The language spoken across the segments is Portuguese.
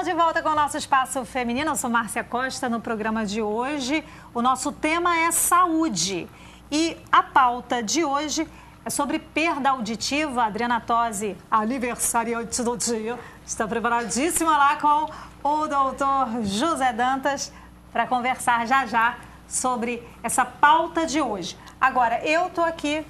Estamos de volta com o nosso Espaço Feminino. Eu sou Márcia Costa. No programa de hoje, o nosso tema é saúde. E a pauta de hoje é sobre perda auditiva. A Adriana Tosi, aniversariante do dia, está preparadíssima lá com o doutor José Dantas para conversar já sobre essa pauta de hoje. Agora, eu estou aqui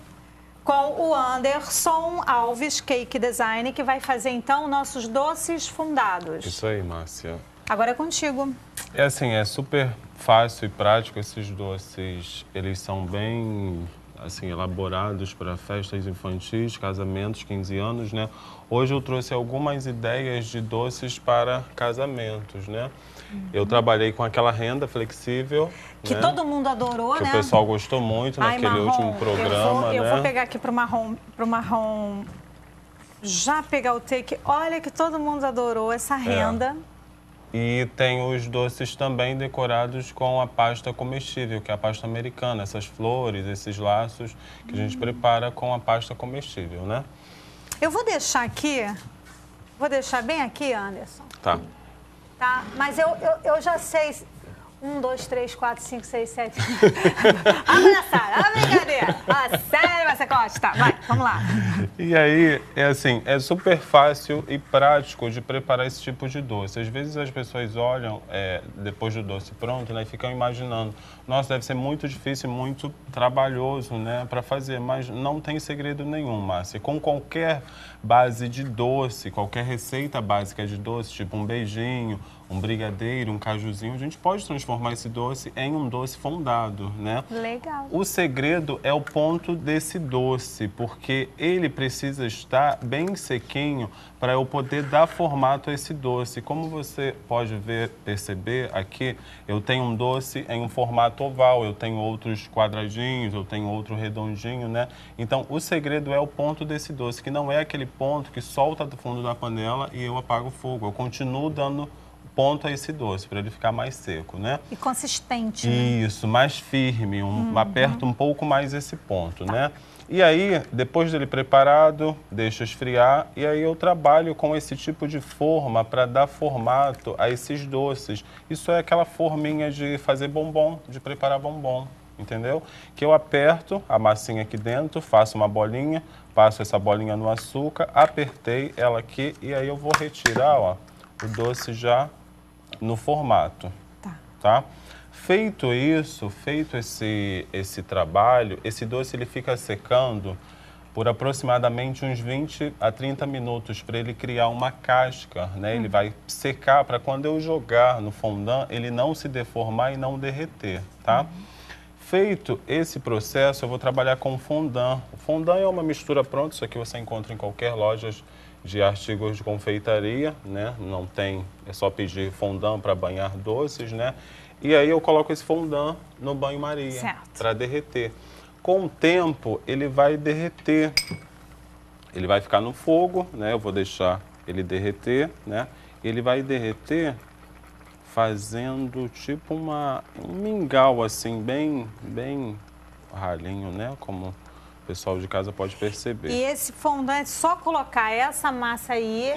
com o Anderson Alves, Cake Design, que vai fazer, então, nossos doces fundados. Isso aí, Márcia. Agora é contigo. É assim, é super fácil e prático esses doces. Eles são bem, assim, elaborados para festas infantis, casamentos, 15 anos, né? Hoje eu trouxe algumas ideias de doces para casamentos, né? Eu trabalhei com aquela renda flexível, que né? todo mundo adorou, que né? o pessoal gostou muito naquele último programa, eu né? vou pegar aqui pro marrom, já pegar o take. Olha que todo mundo adorou essa renda. E tem os doces também decorados com a pasta comestível, que é a pasta americana, essas flores, esses laços que a gente prepara com a pasta comestível, né? Eu vou deixar aqui, bem aqui, Anderson. Tá. Tá, mas eu já sei. 1, 2, 3, 4, 5, 6, 7. A palhaçada, a brincadeira. A sério, Márcia Costa. Vai, vamos lá. E aí, é assim, é super fácil e prático de preparar esse tipo de doce. Às vezes as pessoas olham, depois do doce pronto, né, e ficam imaginando, nossa, deve ser muito difícil, muito trabalhoso, né, para fazer, mas não tem segredo nenhum, Márcia. Com qualquer base de doce, qualquer receita básica de doce, tipo um beijinho, um brigadeiro, um cajuzinho, a gente pode transformar esse doce em um doce fondado, né? Legal. O segredo é o ponto desse doce, porque ele precisa estar bem sequinho para eu poder dar formato a esse doce. Como você pode perceber aqui, eu tenho um doce em um formato oval, eu tenho outros quadradinhos, eu tenho outro redondinho, né? Então, o segredo é o ponto desse doce, que não é aquele ponto que solta do fundo da panela e eu apago o fogo. Eu continuo dando ponto a esse doce, para ele ficar mais seco, né? E consistente, né? Isso, mais firme, aperta um pouco mais esse ponto, né? E aí, depois dele preparado, deixo esfriar e aí eu trabalho com esse tipo de forma para dar formato a esses doces. Isso é aquela forminha de fazer bombom, de preparar bombom, entendeu? Que eu aperto a massinha aqui dentro, faço uma bolinha, passo essa bolinha no açúcar, apertei ela aqui e aí eu vou retirar, ó, o doce já no formato, tá? Feito isso, feito esse trabalho, esse doce ele fica secando por aproximadamente uns 20 a 30 minutos para ele criar uma casca, né? Ele vai secar para quando eu jogar no fondant, ele não se deformar e não derreter, tá? Feito esse processo, eu vou trabalhar com fondant. O fondant é uma mistura pronta, isso aqui você encontra em qualquer loja de artigos de confeitaria, né? Não tem, é só pedir fondant para banhar doces, né? E aí eu coloco esse fondant no banho-maria para derreter. Com o tempo, ele vai derreter. Ele vai ficar no fogo, né? Eu vou deixar ele derreter, né? Ele vai derreter fazendo tipo um mingau assim, bem ralinho, né? Como o pessoal de casa pode perceber. E esse fondant é só colocar essa massa aí.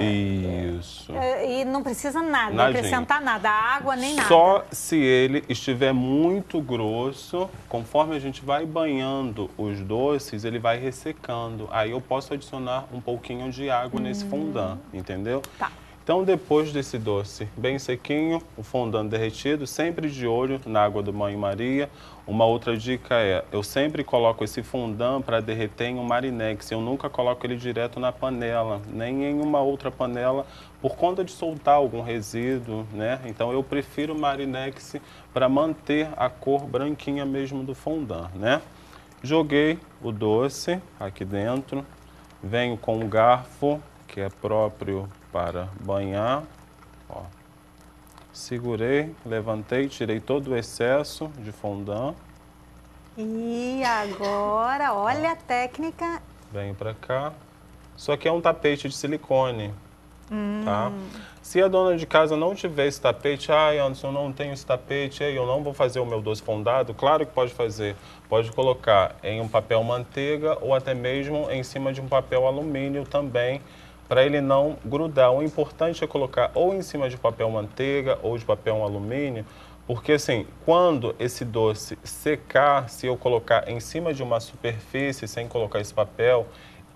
Isso. E não precisa nada, Nadinha. acrescentar nada, água nem nada. Só se ele estiver muito grosso, conforme a gente vai banhando os doces, ele vai ressecando. Aí eu posso adicionar um pouquinho de água nesse fondant, entendeu? Tá. Então, depois desse doce bem sequinho, o fondant derretido, sempre de olho na água do banho-maria. Uma outra dica é, eu sempre coloco esse fondant para derreter em um marinex. Eu nunca coloco ele direto na panela, nem em uma outra panela, por conta de soltar algum resíduo, né? Então, eu prefiro o marinex para manter a cor branquinha mesmo do fondant, né? Joguei o doce aqui dentro, venho com um garfo, que é próprio para banhar, ó. Segurei, levantei, tirei todo o excesso de fondant. E agora, olha a técnica. Venho para cá. Isso aqui é um tapete de silicone, tá? Se a dona de casa não tiver esse tapete, ai, Anderson, eu não tenho esse tapete, aí eu não vou fazer o meu doce fondado, claro que pode fazer. Pode colocar em um papel manteiga ou até mesmo em cima de um papel alumínio também, para ele não grudar. O importante é colocar ou em cima de papel manteiga ou de papel alumínio, porque assim, quando esse doce secar, se eu colocar em cima de uma superfície sem colocar esse papel,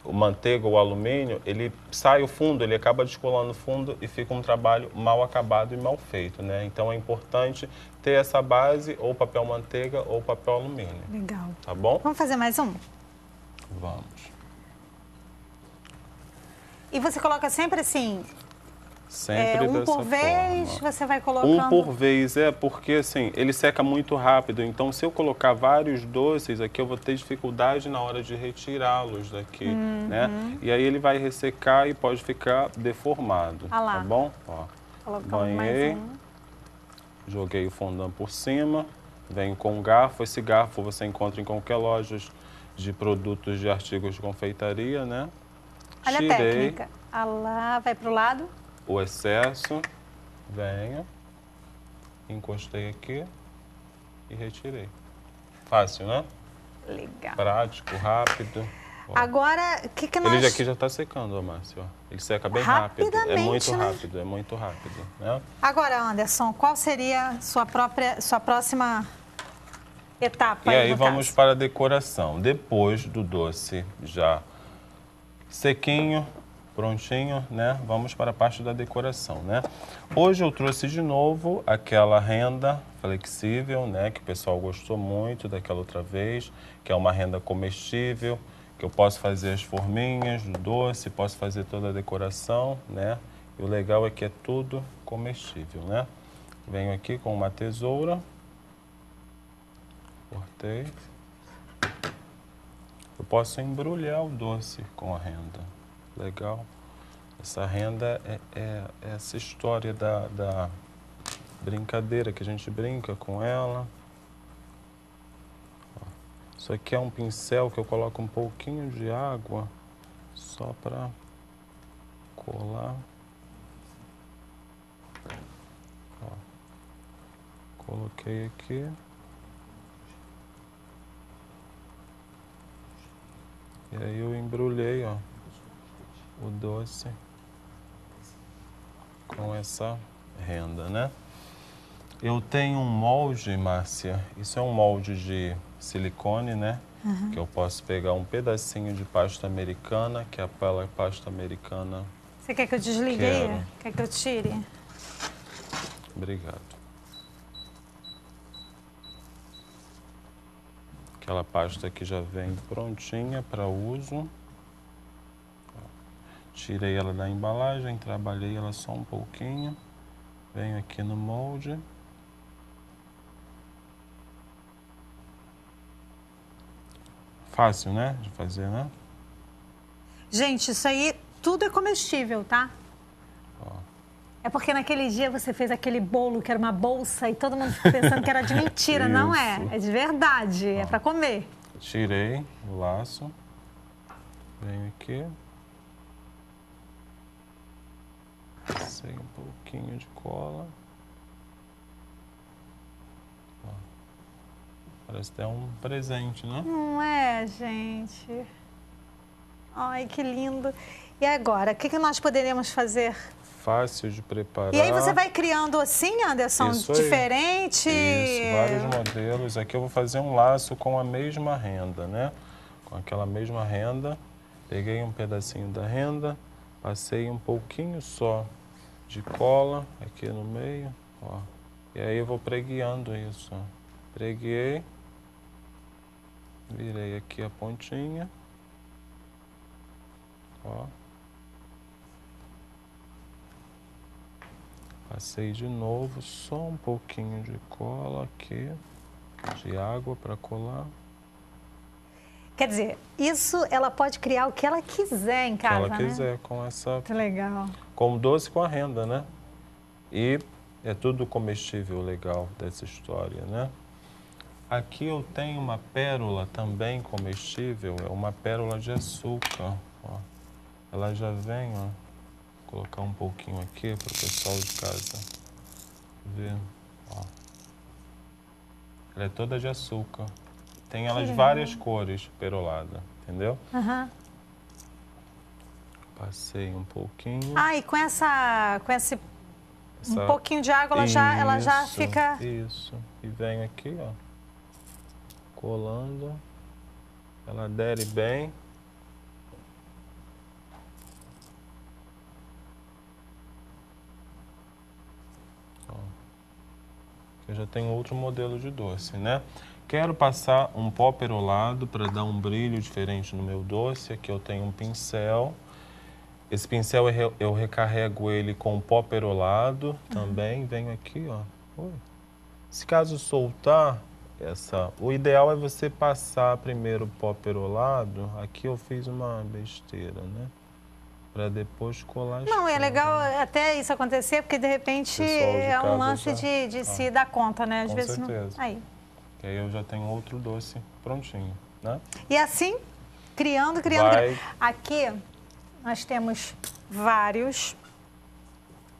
o manteiga ou o alumínio, ele sai o fundo, ele acaba descolando o fundo e fica um trabalho mal acabado e mal feito, né? Então é importante ter essa base, ou papel manteiga ou papel alumínio. Legal. Tá bom? Vamos fazer mais um? Vamos. E você coloca sempre assim, Sempre um dessa por vez, forma. você vai colocando... Um por vez, porque assim, ele seca muito rápido, então se eu colocar vários doces aqui, eu vou ter dificuldade na hora de retirá-los daqui, né? E aí ele vai ressecar e pode ficar deformado, Ah lá. tá bom? Ó, Colocamos mais banhei, um. joguei o fondant por cima, venho com um garfo. Esse garfo você encontra em qualquer loja de produtos de artigos de confeitaria, né? Olha a Tirei técnica. Ah lá, vai pro lado. o excesso, venho, encostei aqui e retirei. Fácil, né? Legal. Prático, rápido. Ó. Agora, o que nós... Ele aqui já está secando, ó, Márcio. Ele seca bem rápido. É muito né? rápido, é muito rápido, né? Agora, Anderson, qual seria sua próxima etapa? E aí no vamos caso? para a decoração. Depois do doce já sequinho, prontinho, né? Vamos para a parte da decoração, né? Hoje eu trouxe de novo aquela renda flexível, né? Que o pessoal gostou muito daquela outra vez, que é uma renda comestível, que eu posso fazer as forminhas do doce, posso fazer toda a decoração, né? E o legal é que é tudo comestível, né? Venho aqui com uma tesoura, cortei. Eu posso embrulhar o doce com a renda. Legal. Essa renda é essa história da brincadeira, que a gente brinca com ela. Isso aqui é um pincel que eu coloco um pouquinho de água, só para colar. Ó. Coloquei aqui. E aí eu embrulhei, ó, o doce com essa renda, né? Eu tenho um molde, Márcia, isso é um molde de silicone, né? Que eu posso pegar um pedacinho de pasta americana, que é aquela pasta americana. Você quer que eu desligue Quero. aí? Quer que eu tire? Obrigado. Aquela pasta que já vem prontinha para uso. Tirei ela da embalagem, trabalhei ela só um pouquinho. Venho aqui no molde. Fácil, né? De fazer, né? Gente, isso aí tudo é comestível, tá? Ó. É porque naquele dia você fez aquele bolo que era uma bolsa e todo mundo ficou pensando que era de mentira. Não é, Isso. é de verdade, é para comer. Tirei o laço. Venho aqui. Passei um pouquinho de cola. Ó. Parece até um presente, né? Não é, gente? Ai, que lindo. E agora, o que nós poderíamos fazer? Fácil de preparar. E aí você vai criando assim, Anderson, Isso aí. diferente? Isso, vários modelos. Aqui eu vou fazer um laço com a mesma renda, né? Com aquela mesma renda. Peguei um pedacinho da renda, passei um pouquinho só de cola aqui no meio, ó. E aí eu vou pregueando isso, ó. Preguei, virei aqui a pontinha, ó. Passei de novo, só um pouquinho de cola aqui, de água para colar. Quer dizer, isso ela pode criar o que ela quiser em casa, Se ela quiser, né? com essa... Que legal. Com doce com a renda, né? E é tudo comestível legal dessa história, né? Aqui eu tenho uma pérola também comestível, é uma pérola de açúcar, ó. Ela já vem, ó. Vou colocar um pouquinho aqui para o pessoal de casa ver, ó. Ela é toda de açúcar. Tem ela de várias cores, perolada, entendeu? Passei um pouquinho. Ah, e com esse um pouquinho de água, ela já fica... Isso. E venho aqui, ó, colando. Ela adere bem. Ó. Eu já tenho outro modelo de doce, né? Quero passar um pó perolado para dar um brilho diferente no meu doce. Aqui eu tenho um pincel. Esse pincel eu recarrego ele com pó perolado também. Venho aqui, ó. Se caso soltar, o ideal é você passar primeiro o pó perolado. Aqui eu fiz uma besteira, né? Para depois colar. Não, é legal até isso acontecer, porque de repente é um lance de se dar conta, né? Às vezes certeza. Não... Aí. Que aí eu já tenho outro doce prontinho, né? E assim, criando. Aqui nós temos vários,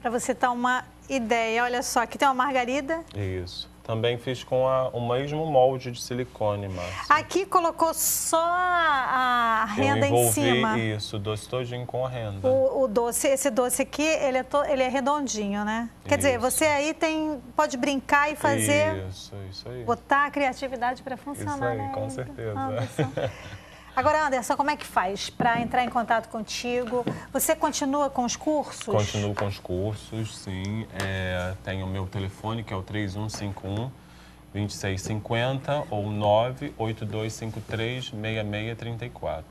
para você ter uma ideia. Olha só, aqui tem uma margarida. Isso. Também fiz com o mesmo molde de silicone, Márcia. Aqui colocou só a renda em cima. Isso, o doce todinho com a renda. Esse doce aqui, ele é redondinho, né? Quer dizer, você aí pode brincar e fazer... Isso aí. Botar a criatividade para funcionar, isso aí, né? Com certeza. Agora, Anderson, como é que faz para entrar em contato contigo? Você continua com os cursos? Continuo com os cursos, sim. Tenho o meu telefone, que é o 3151-2650 ou 98253-6634.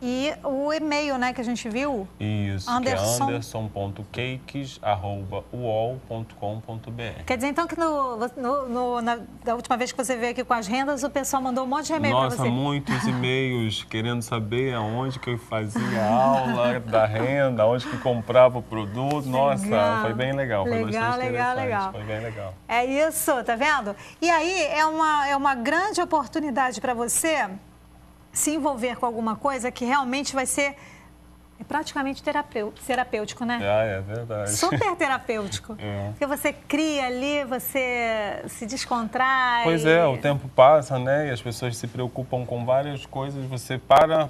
E o e-mail, né, que a gente viu? Isso, que é anderson.cakes@uol.com.br. Quer dizer, então, que da última vez que você veio aqui com as rendas, o pessoal mandou um monte de e-mail para você. Nossa, muitos e-mails querendo saber aonde que eu fazia a aula da renda, onde que comprava o produto. Nossa, foi bem legal. Foi bastante interessante. Foi bem legal. É isso, tá vendo? E aí, é uma grande oportunidade para você se envolver com alguma coisa que realmente vai ser praticamente terapêutico, né? É verdade. Super terapêutico. Porque você cria ali, você se descontrai. Pois o tempo passa, né? E as pessoas se preocupam com várias coisas. Você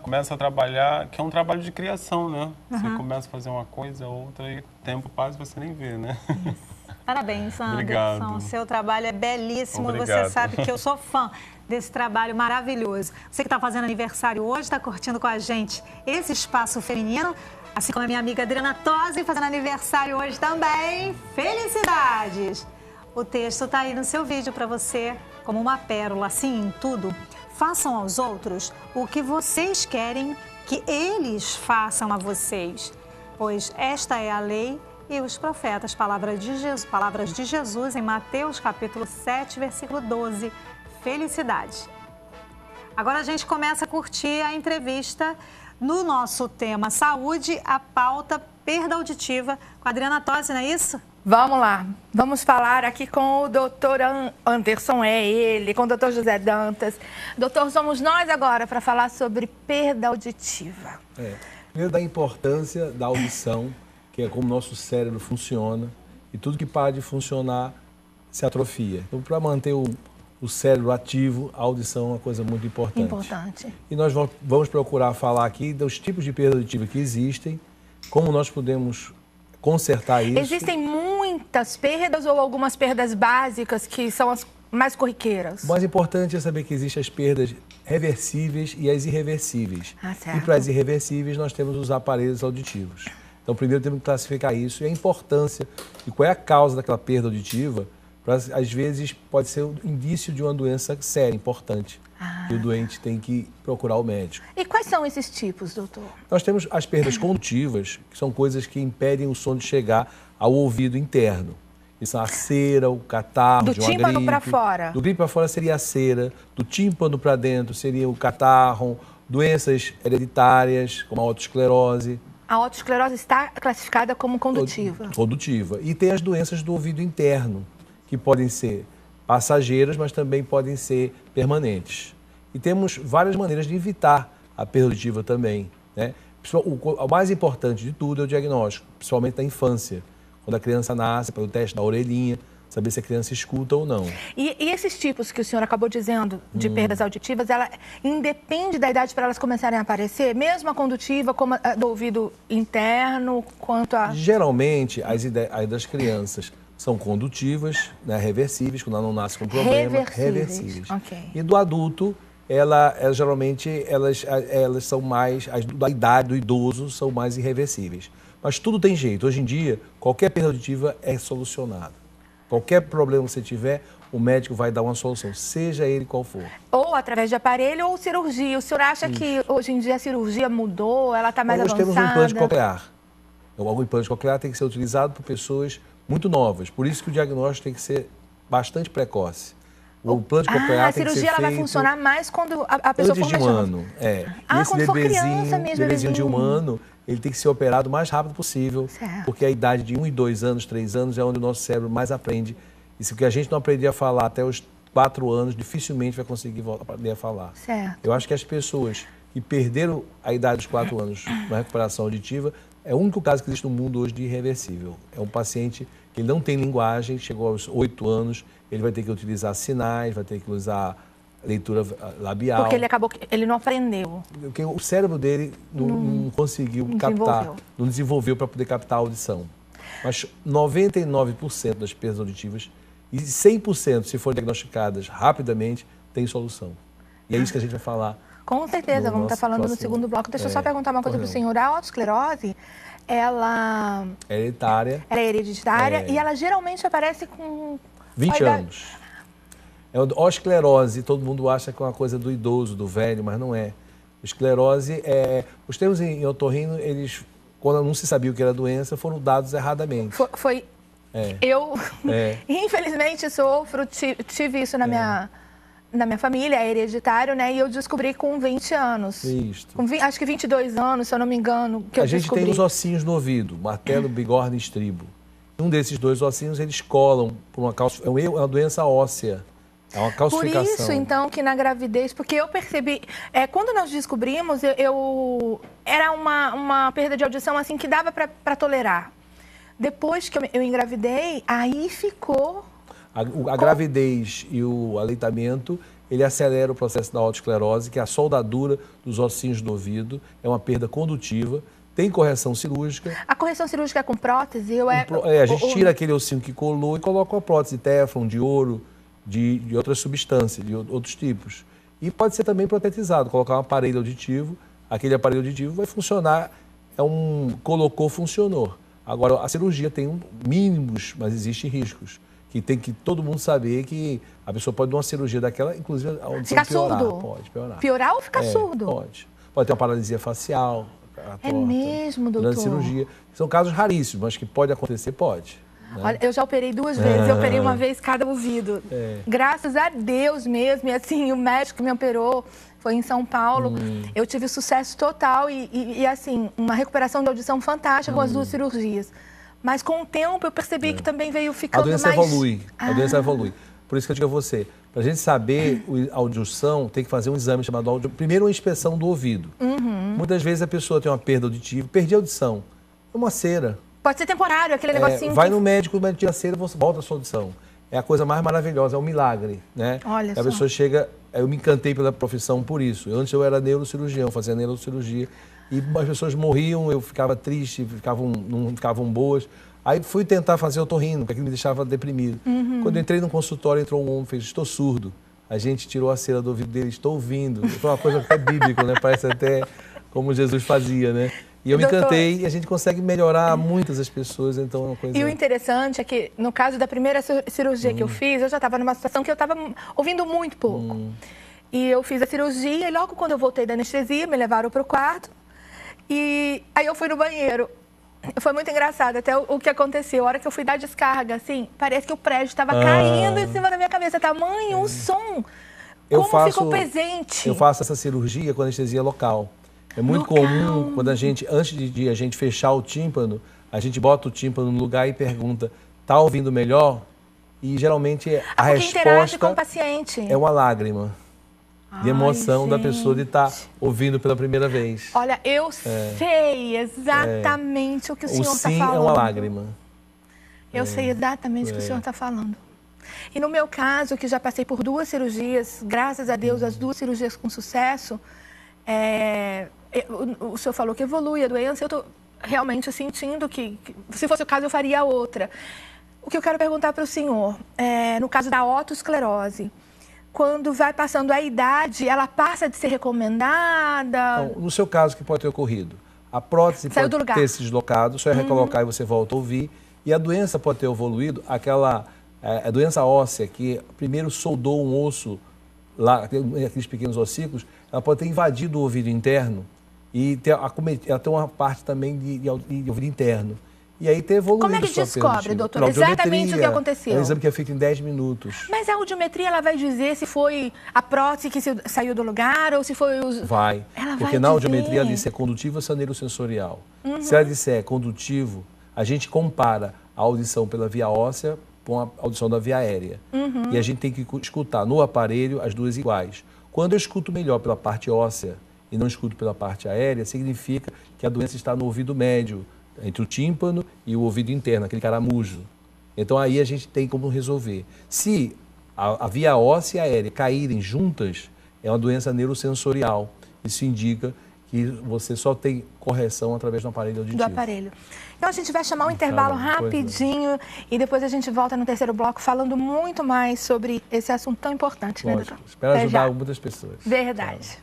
começa a trabalhar, que é um trabalho de criação, né? Você começa a fazer uma coisa, outra, e o tempo passa e você nem vê, né? Isso. Parabéns, Anderson. Obrigado. O seu trabalho é belíssimo. Obrigado. Você sabe que eu sou fã desse trabalho maravilhoso. Você que está fazendo aniversário hoje, está curtindo com a gente esse espaço feminino, assim como a minha amiga Adriana Tosi, fazendo aniversário hoje também. Felicidades! O texto está aí no seu vídeo para você, como uma pérola, assim, em tudo. Façam aos outros o que vocês querem que eles façam a vocês, pois esta é a lei e os profetas, palavras de Jesus em Mateus capítulo 7, versículo 12. Felicidade. Agora a gente começa a curtir a entrevista no nosso tema saúde, a pauta perda auditiva com a Adriana Tosi, não é isso? Vamos lá, vamos falar aqui com o doutor Anderson, com o doutor José Dantas. Doutor, somos nós agora para falar sobre perda auditiva. Primeiro, da importância da audição, que é como o nosso cérebro funciona, e tudo que para de funcionar se atrofia. Então, para manter o cérebro ativo, a audição é uma coisa muito importante. E nós vamos procurar falar aqui dos tipos de perda auditiva que existem, como nós podemos consertar isso. Existem muitas perdas ou algumas perdas básicas que são as mais corriqueiras? O mais importante é saber que existem as perdas reversíveis e as irreversíveis. Certo. E para as irreversíveis nós temos os aparelhos auditivos. Então, primeiro temos que classificar isso e a importância e qual é a causa daquela perda auditiva. Às vezes pode ser um indício de uma doença séria, importante, e o doente tem que procurar o médico. E quais são esses tipos, doutor? Nós temos as perdas condutivas, que são coisas que impedem o som de chegar ao ouvido interno. Isso são a cera, o catarro, do tímpano para fora. Do tímpano para fora seria a cera, do tímpano para dentro seria o catarro, doenças hereditárias, como a autoesclerose. A autoesclerose está classificada como condutiva. Condutiva. E tem as doenças do ouvido interno, que podem ser passageiras, mas também podem ser permanentes. E temos várias maneiras de evitar a perda auditiva também, né? O mais importante de tudo é o diagnóstico, principalmente na infância. Quando a criança nasce, pelo teste da orelhinha, saber se a criança escuta ou não. E esses tipos que o senhor acabou dizendo de perdas auditivas, ela independe da idade para elas começarem a aparecer? Mesmo a condutiva, como a do ouvido interno, quanto a... Geralmente, as das crianças são condutivas, né, reversíveis, quando ela não nasce com problema. Reversíveis. Okay. E do adulto, geralmente, elas são mais, da idade do idoso, são mais irreversíveis. Mas tudo tem jeito. Hoje em dia, qualquer perda auditiva é solucionada. Qualquer problema que você tiver, o médico vai dar uma solução, seja ele qual for. Ou através de aparelho ou cirurgia. O senhor acha que hoje em dia a cirurgia mudou, ela está mais avançada? Hoje temos um implante coclear. O implante coclear tem que ser utilizado por pessoas muito novas. Por isso que o diagnóstico tem que ser bastante precoce. O implante coclear tem que ser feito... A cirurgia ela vai funcionar mais quando a pessoa for antes de um ano. E quando for criança mesmo, bebezinho de 1 ano, ele tem que ser operado o mais rápido possível, porque a idade de 1 e 2 anos, 3 anos é onde o nosso cérebro mais aprende. E se o que a gente não aprender a falar até os 4 anos, dificilmente vai conseguir aprender a falar. Certo. Eu acho que as pessoas que perderam a idade dos 4 anos na recuperação auditiva, é o único caso que existe no mundo hoje de irreversível. É um paciente que não tem linguagem, chegou aos 8 anos, ele vai ter que utilizar sinais, vai ter que usar leitura labial. Porque ele não aprendeu. Porque o cérebro dele não conseguiu captar, não desenvolveu para poder captar a audição. Mas 99% das perdas auditivas e 100% se forem diagnosticadas rapidamente, tem solução. E é isso que a gente vai falar. Com certeza, vamos estar falando no segundo bloco. Deixa eu só perguntar uma coisa para o senhor. A autoesclerose, ela... É hereditária. Ela é hereditária e ela geralmente aparece com... 20 anos. É a esclerose, todo mundo acha que é uma coisa do idoso, do velho, mas não é. Esclerose os termos em otorrino, eles, quando não se sabia o que era doença, foram dados erradamente. Eu, infelizmente, tive isso na minha família, é hereditário, né? E eu descobri com 20 anos. Isso. Acho que 22 anos, se eu não me engano, que eu descobri. A gente tem os ossinhos no ouvido, martelo, bigorna e estribo. Um desses 2 ossinhos, eles colam por é uma doença óssea. É uma calcificação. Por isso, então, que na gravidez, porque eu percebi, quando nós descobrimos, era uma perda de audição assim que dava para tolerar. Depois que eu engravidei, aí ficou... A gravidez e o aleitamento, ele acelera o processo da autoesclerose, que é a soldadura dos ossinhos do ouvido, é uma perda condutiva, tem correção cirúrgica. A correção cirúrgica é com prótese? A gente tira aquele ossinho que colou e coloca uma prótese de téflon, de ouro, de outras substâncias, de outros tipos. E pode ser também protetizado, colocar um aparelho auditivo, aquele aparelho auditivo vai funcionar, colocou, funcionou. Agora, a cirurgia tem mínimos, mas existem riscos, que tem que todo mundo saber que a pessoa pode dar uma cirurgia daquela, inclusive a audição ficar piorar. Surdo? Pode piorar. Piorar ou ficar surdo? Pode. Pode ter uma paralisia facial, torta, mesmo, doutor? Durante a cirurgia. São casos raríssimos, mas que pode acontecer, pode. Né? Olha, eu já operei 2 vezes, eu operei uma vez cada ouvido. Graças a Deus mesmo, e assim, o médico que me operou foi em São Paulo. Eu tive sucesso total e assim, uma recuperação da audição fantástica com as 2 cirurgias. Mas com o tempo eu percebi que também veio ficando mais... A doença evolui. Por isso que eu digo a você, para a gente saber a audição, tem que fazer um exame chamado audição. Primeiro, uma inspeção do ouvido. Muitas vezes a pessoa tem uma perda auditiva, perdi a audição. É uma cera. Pode ser temporário, aquele negocinho vai no médico, o médico tira a cera, você volta a sua audição. É a coisa mais maravilhosa, é um milagre, né? Olha só. A pessoa chega... Eu me encantei pela profissão por isso. Antes eu era neurocirurgião, fazia neurocirurgia. E as pessoas morriam, eu ficava triste, não ficavam boas. Aí fui tentar fazer otorrino, porque aquilo me deixava deprimido. Quando eu entrei no consultório, entrou um homem e fez, estou surdo. A gente tirou a cera do ouvido dele, estou ouvindo. Foi uma coisa até bíblica, né? Parece até como Jesus fazia, né? E eu me encantei e a gente consegue melhorar muitas as pessoas, então é uma coisa... E o interessante é que, no caso da primeira cirurgia que eu fiz, eu já estava numa situação que eu estava ouvindo muito pouco. E eu fiz a cirurgia e logo quando eu voltei da anestesia, me levaram para o quarto. E aí eu fui no banheiro. Foi muito engraçado até o que aconteceu. A hora que eu fui dar descarga, assim, parece que o prédio estava caindo em cima da minha cabeça. Tamanho, o som, ficou presente. Eu faço essa cirurgia com anestesia local. É muito comum, quando antes de a gente fechar o tímpano, a gente bota o tímpano no lugar e pergunta, tá ouvindo melhor? E geralmente a resposta com o paciente. É uma lágrima de emoção da pessoa de estar ouvindo pela primeira vez. Olha, eu sei exatamente o que o senhor está falando. O sim é uma lágrima. Eu sei exatamente o que o senhor está falando. E no meu caso, que já passei por 2 cirurgias, graças a Deus, as 2 cirurgias com sucesso, o senhor falou que evolui a doença, eu estou realmente sentindo que, se fosse o caso, eu faria outra. O que eu quero perguntar para o senhor, no caso da otosclerose, quando vai passando a idade, ela passa de ser recomendada? Então, no seu caso, o que pode ter ocorrido? A prótese pode ter se deslocado, só é recolocar e você volta a ouvir. E a doença pode ter evoluído, a doença óssea, que primeiro soldou um osso, lá, aqueles pequenos ossículos, ela pode ter invadido o ouvido interno e ela tem uma parte também de ouvido interno. E aí ter evoluído. Como é que descobre, doutor? Exatamente o que aconteceu. É um exame que é feito em 10 minutos. Mas a audiometria, ela vai dizer se foi a prótese que saiu do lugar ou se foi os... Vai. Porque na audiometria ela diz se é condutivo ou se é neurosensorial. Se ela disser condutivo, a gente compara a audição pela via óssea com a audição da via aérea. E a gente tem que escutar no aparelho as 2 iguais. Quando eu escuto melhor pela parte óssea e não escuto pela parte aérea, significa que a doença está no ouvido médio, entre o tímpano e o ouvido interno, aquele caramujo. Então aí a gente tem como resolver. Se a via óssea e a aérea caírem juntas, é uma doença neurosensorial. Isso indica que você só tem correção através do aparelho auditivo. Do aparelho. Então a gente vai chamar um intervalo rapidinho e depois a gente volta no terceiro bloco falando muito mais sobre esse assunto tão importante, né, doutor? Espero ajudar muitas pessoas. Verdade.